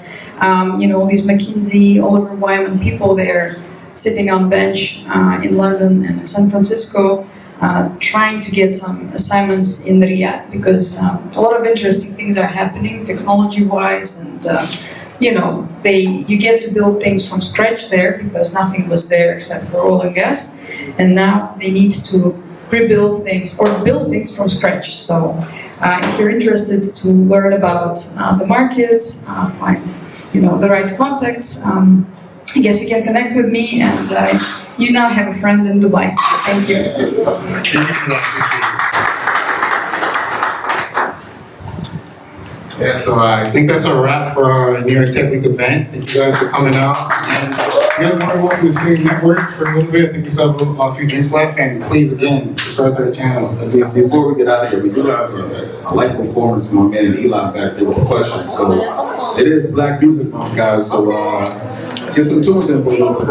Speaker 11: these McKinsey, Oliver Wyman people, they're sitting on bench in London and San Francisco, trying to get some assignments in Riyadh, because a lot of interesting things are happening technology-wise, and you get to build things from scratch there, because nothing was there except for oil and gas, and now they need to rebuild things or build things from scratch. So if you're interested to learn about the markets, find the right contacts, I guess you can connect with me, and you now have a friend in Dubai. Thank you.
Speaker 1: Yeah, so I think that's a wrap for our New York Tech Week event. Thank you guys for coming out. And you guys want to welcome to the State Network for a little bit. I think we still have a few drinks left. And please, again, subscribe to our channel.
Speaker 2: Before we get out of here, we do have a light performance from my man Eli back there with the question. So it is Black Music Month, guys. So get some tunes in for a little bit.